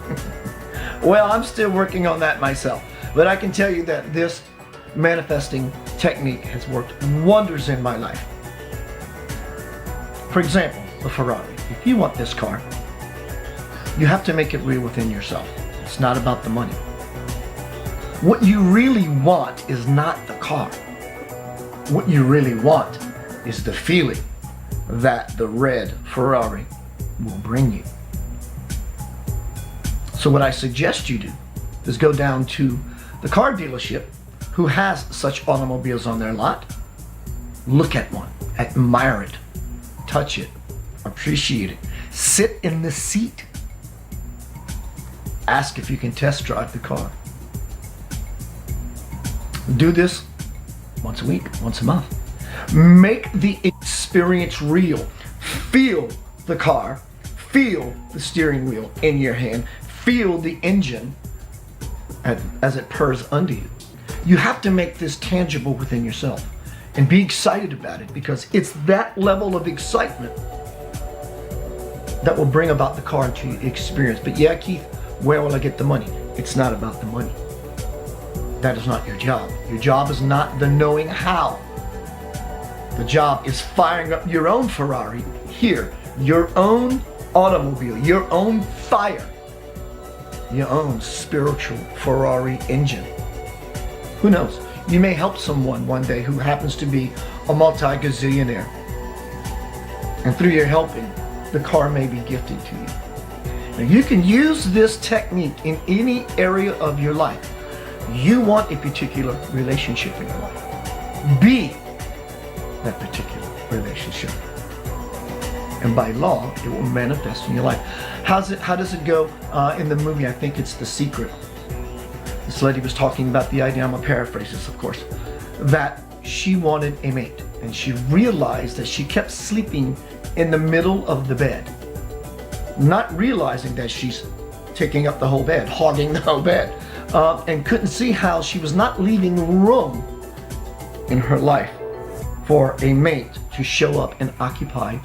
Well, I'm still working on that myself. But I can tell you that this manifesting technique has worked wonders in my life. For example, the Ferrari. If you want this car, you have to make it real within yourself. It's not about the money. What you really want is not the car. What you really want is the feeling that the red Ferrari will bring you. So what I suggest you do is go down to the car dealership who has such automobiles on their lot. Look at one, admire it, touch it, appreciate it, sit in the seat. Ask if you can test drive the car. Do this once a week, once a month. Make the experience real. Feel the car, Feel the steering wheel in your hand. Feel the engine as it purrs under you. You have to make this tangible within yourself and be excited about it, because it's that level of excitement that will bring about the car into your experience. But yeah, Keith, where will I get the money? It's not about the money. That is not your job. Your job is not the knowing how. The job is firing up your own Ferrari here, your own automobile, your own fire, your own spiritual Ferrari engine. Who knows? You may help someone one day who happens to be a multi-gazillionaire. And through your helping, the car may be gifted to you. Now, you can use this technique in any area of your life. You want a particular relationship in your life. Be that particular relationship. And by law, it will manifest in your life. How does it go in the movie? I think it's The Secret. This lady was talking about the idea, I'm gonna paraphrase this, of course, that she wanted a mate. And she realized that she kept sleeping in the middle of the bed, not realizing that she's taking up the whole bed, hogging the whole bed, and couldn't see how she was not leaving room in her life for a mate to show up and occupy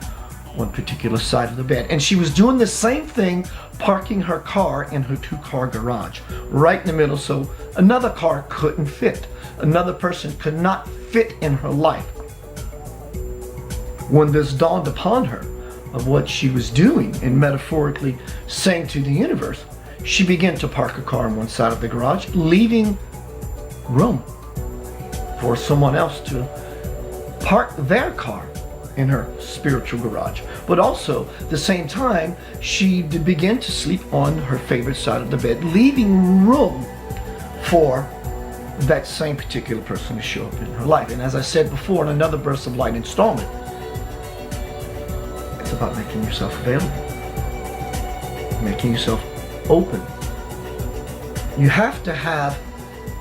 one particular side of the bed. And she was doing the same thing, parking her car in her 2-car garage, right in the middle, so another car couldn't fit. Another person could not fit in her life. When this dawned upon her of what she was doing and metaphorically saying to the universe, she began to park a car on one side of the garage, leaving room for someone else to park their car in her spiritual garage. But also, at the same time, she began to sleep on her favorite side of the bed, leaving room for that same particular person to show up in her life. And as I said before in another Burst of Light installment, it's about making yourself available, making yourself open. You have to have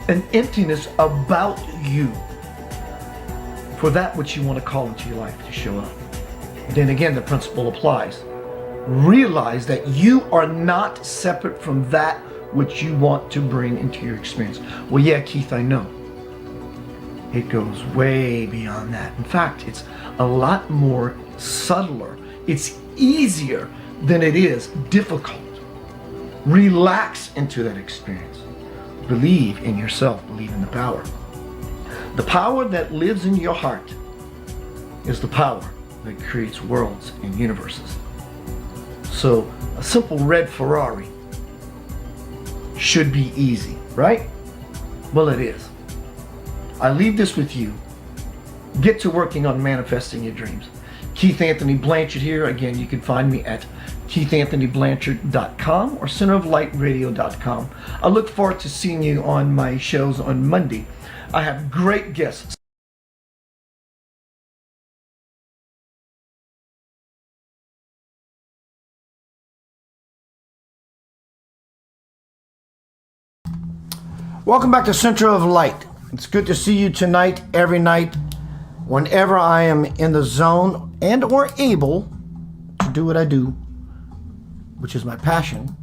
an emptiness about you for that which you want to call into your life to show up. And then again, the principle applies. Realize that you are not separate from that which you want to bring into your experience. Well, yeah, Keith, I know. It goes way beyond that. In fact, it's a lot more subtler. It's easier than it is difficult. Relax into that experience. Believe in yourself. Believe in the power. The power that lives in your heart is the power that creates worlds and universes. So a simple red Ferrari should be easy, right? Well, it is. I leave this with you. Get to working on manifesting your dreams. Keith Anthony Blanchard here. Again, you can find me at keithanthonyblanchard.com or centeroflightradio.com. I look forward to seeing you on my shows on Monday. I have great guests. Welcome back to Center of Light. It's good to see you tonight, every night, whenever I am in the zone and or able to do what I do, which is my passion,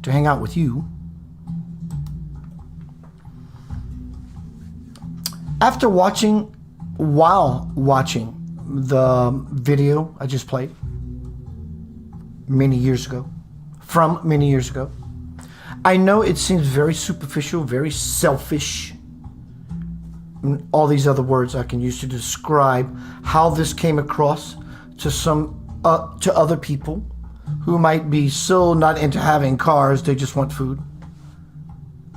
to hang out with you. While watching the video I just played from many years ago, I know it seems very superficial, very selfish, and all these other words I can use to describe how this came across to other people who might be so not into having cars, they just want food.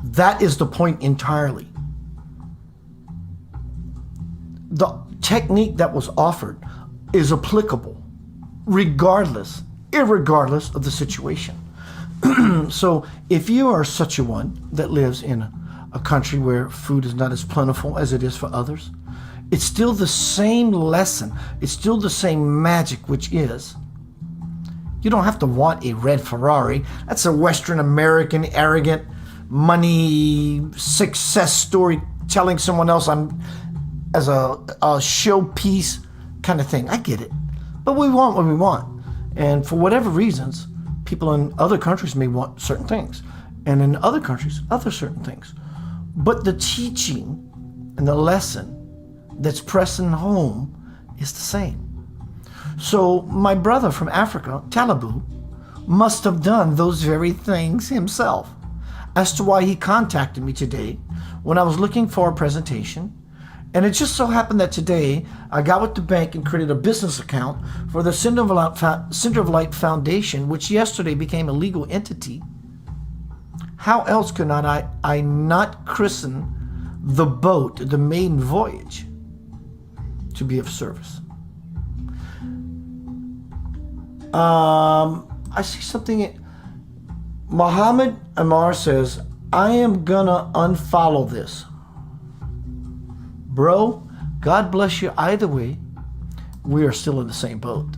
That is the point entirely. The technique that was offered is applicable irregardless of the situation. So if you are such a one that lives in a country where food is not as plentiful as it is for others, it's still the same lesson. It's still the same magic, which is you don't have to want a red Ferrari. That's a Western American, arrogant, money, success story telling someone else I'm as a showpiece kind of thing. I get it. But we want what we want. And for whatever reasons, people in other countries may want certain things, and in other countries, other certain things. But the teaching and the lesson that's pressing home is the same. So my brother from Africa, Talibu, must have done those very things himself, as to why he contacted me today when I was looking for a presentation. And it just so happened that today I got with the bank and created a business account for the Center of Light Foundation, which yesterday became a legal entity. How else could I not christen the boat, the maiden voyage, to be of service? I see something. Muhammad Amar says, I am gonna unfollow this. Bro, God bless you. Either way, we are still in the same boat.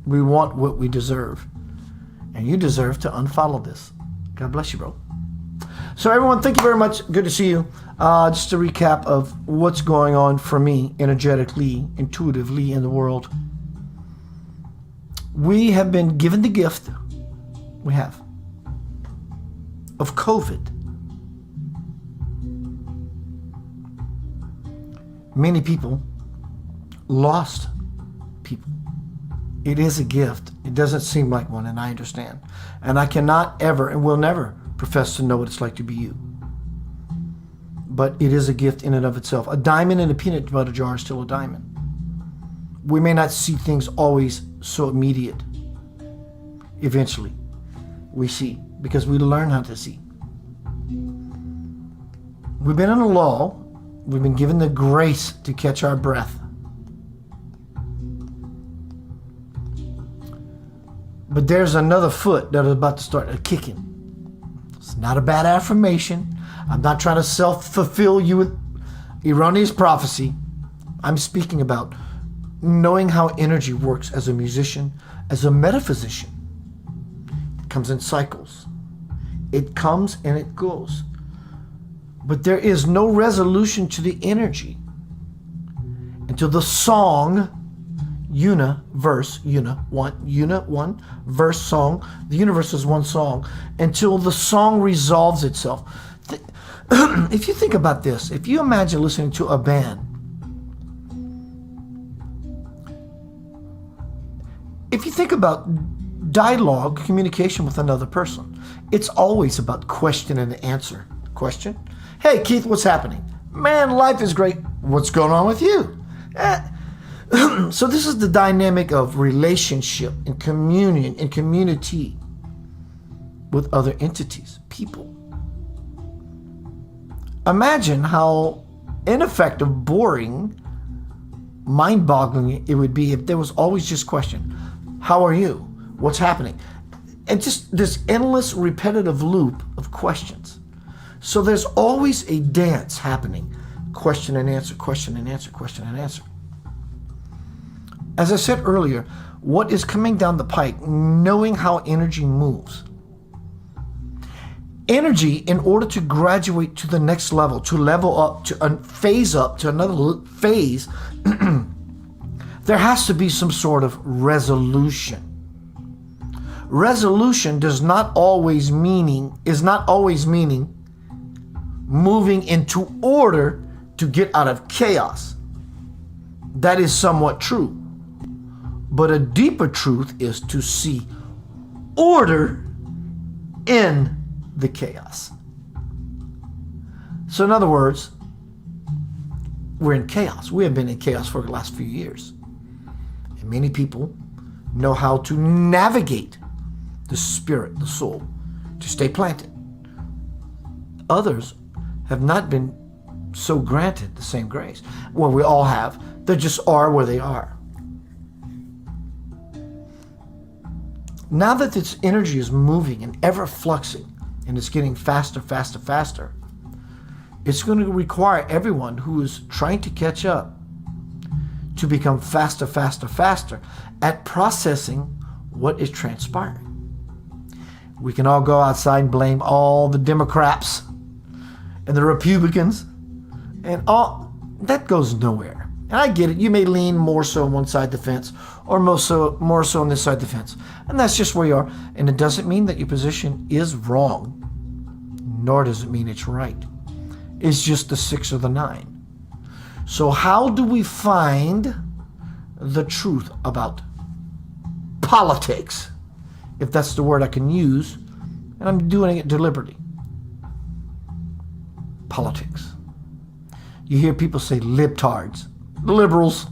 We want what we deserve. And you deserve to unfollow this. God bless you, bro. So everyone, thank you very much. Good to see you. Just a recap of what's going on for me energetically, intuitively in the world. We have been given the gift, we have, of COVID. Many people lost people. It is a gift. It doesn't seem like one, and I understand. And I cannot ever and will never profess to know what it's like to be you. But it is a gift in and of itself. A diamond in a peanut butter jar is still a diamond. We may not see things always so immediate. Eventually, we see, because we learn how to see. We've been in a lull. We've been given the grace to catch our breath. But there's another foot that is about to start kicking. It's not a bad affirmation. I'm not trying to self-fulfill you with erroneous prophecy. I'm speaking about knowing how energy works as a musician, as a metaphysician. It comes in cycles. It comes and it goes. But there is no resolution to the energy until the song, universe, one verse song. The universe is one song. Until the song resolves itself. If you think about this, if you imagine listening to a band, if you think about dialogue, communication with another person, it's always about question and answer. Question? Hey, Keith, what's happening? Man, life is great. What's going on with you? So this is the dynamic of relationship and communion and community with other entities, people. Imagine how ineffective, boring, mind-boggling it would be if there was always just question. How are you? What's happening? And just this endless repetitive loop of questions. So there's always a dance happening. Question and answer, question and answer, question and answer. As I said earlier, what is coming down the pike, knowing how energy moves. Energy, in order to graduate to the next level, to level up, to phase up to another phase, there has to be some sort of resolution. Resolution is not always meaning moving into order to get out of chaos. That is somewhat true. But a deeper truth is to see order in the chaos. So in other words, we're in chaos. We have been in chaos for the last few years. And many people know how to navigate the spirit, the soul, to stay planted. Others have not been so granted the same grace. Well, we all have. They just are where they are. Now that this energy is moving and ever fluxing, and it's getting faster, faster, faster, it's going to require everyone who is trying to catch up to become faster, faster, faster at processing what is transpiring. We can all go outside and blame all the Democrats and the Republicans, and all that goes nowhere. And I get it. You may lean more so on one side of the fence or more so on this side of the fence. And that's just where you are. And it doesn't mean that your position is wrong, nor does it mean it's right. It's just the 6 or the 9. So how do we find the truth about politics, if that's the word I can use, and I'm doing it deliberately? Politics. You hear people say libtards, liberals,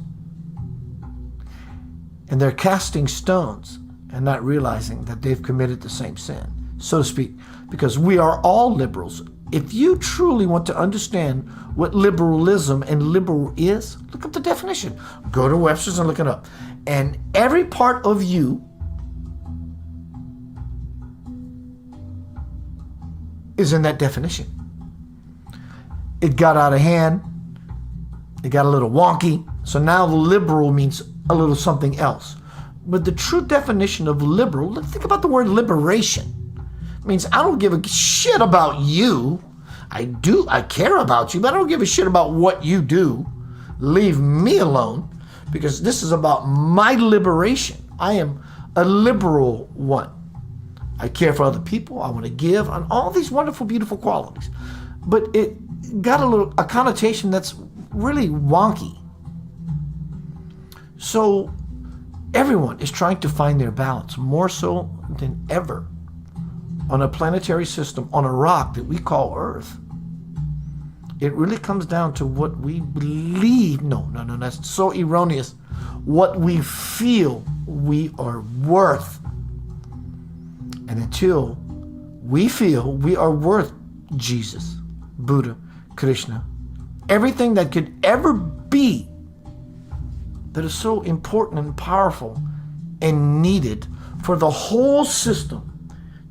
and they're casting stones and not realizing that they've committed the same sin, so to speak, because we are all liberals. If you truly want to understand what liberalism and liberal is, look up the definition. Go to Webster's and look it up. And every part of you is in that definition. It got out of hand. It got a little wonky. So now the liberal means a little something else. But the true definition of liberal, let's think about the word liberation. It means I don't give a shit about you. I care about you, but I don't give a shit about what you do. Leave me alone, because this is about my liberation. I am a liberal one. I care for other people. I want to give, and all these wonderful, beautiful qualities. But it got a connotation that's really wonky. So everyone is trying to find their balance more so than ever on a planetary system, on a rock that we call Earth. It really comes down to what we believe. No, that's so erroneous. What we feel we are worth. And until we feel we are worth Jesus, Buddha, Krishna, everything that could ever be that is so important and powerful and needed for the whole system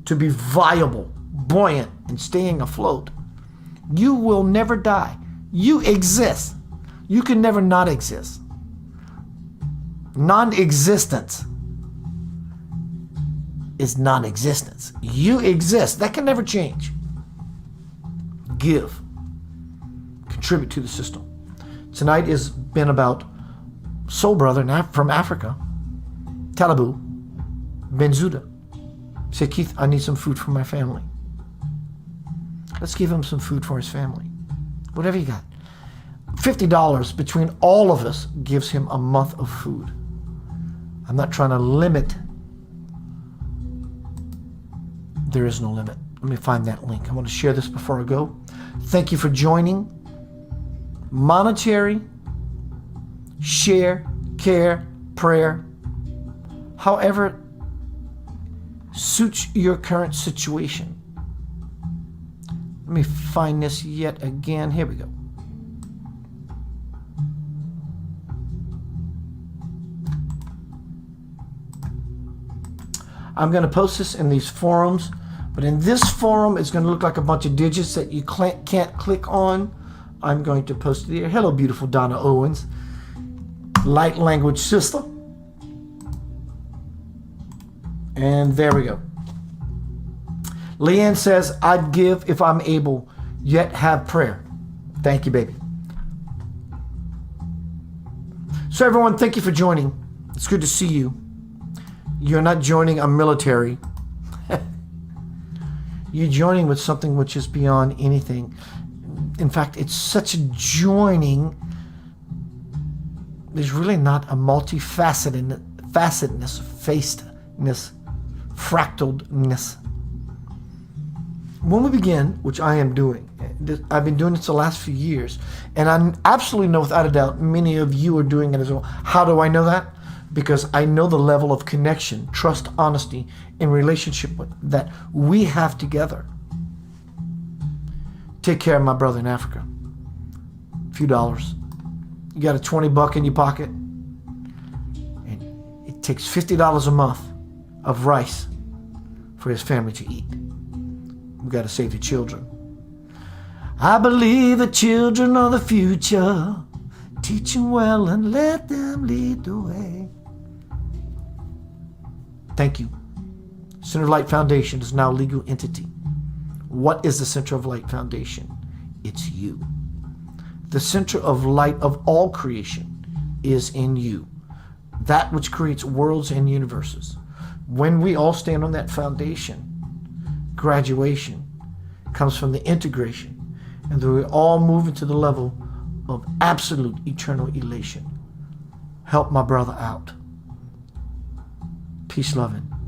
to be viable, buoyant, and staying afloat, you will never die. You exist. You can never not exist. Non-existence is non-existence. You exist. That can never change. Give. Contribute to the system. Tonight has been about soul brother from Africa, Talibu, Benzuda. Say, Keith, I need some food for my family. Let's give him some food for his family. Whatever you got. $50 between all of us gives him a month of food. I'm not trying to limit. There is no limit. Let me find that link. I want to share this before I go. Thank you for joining. Monetary, share, care, prayer, however suits your current situation. Let me find this yet again. Here we go. I'm going to post this in these forums, but in this forum, it's going to look like a bunch of digits that you can't click on. I'm going to post it here. Hello, beautiful Donna Owens. Light language sister. And there we go. Leanne says, I'd give if I'm able, yet have prayer. Thank you, baby. So everyone, thank you for joining. It's good to see you. You're not joining a military. You're joining with something which is beyond anything. In fact, it's such a joining. There's really not a multifacetedness, facedness, fractaledness. When we begin, which I am doing, I've been doing this the last few years, and I absolutely know without a doubt many of you are doing it as well. How do I know that? Because I know the level of connection, trust, honesty, and relationship that we have together. Take care of my brother in Africa. A few dollars. You got a $20 in your pocket, and it takes $50 a month of rice for his family to eat. We got to save the children. I believe the children are the future. Teach them well and let them lead the way. Thank you. Center of Light Foundation is now a legal entity. What is the Center of Light Foundation? It's you. The center of light of all creation is in you. That which creates worlds and universes. When we all stand on that foundation, graduation comes from the integration, and then we all move into the level of absolute eternal elation. Help my brother out. Peace, loving.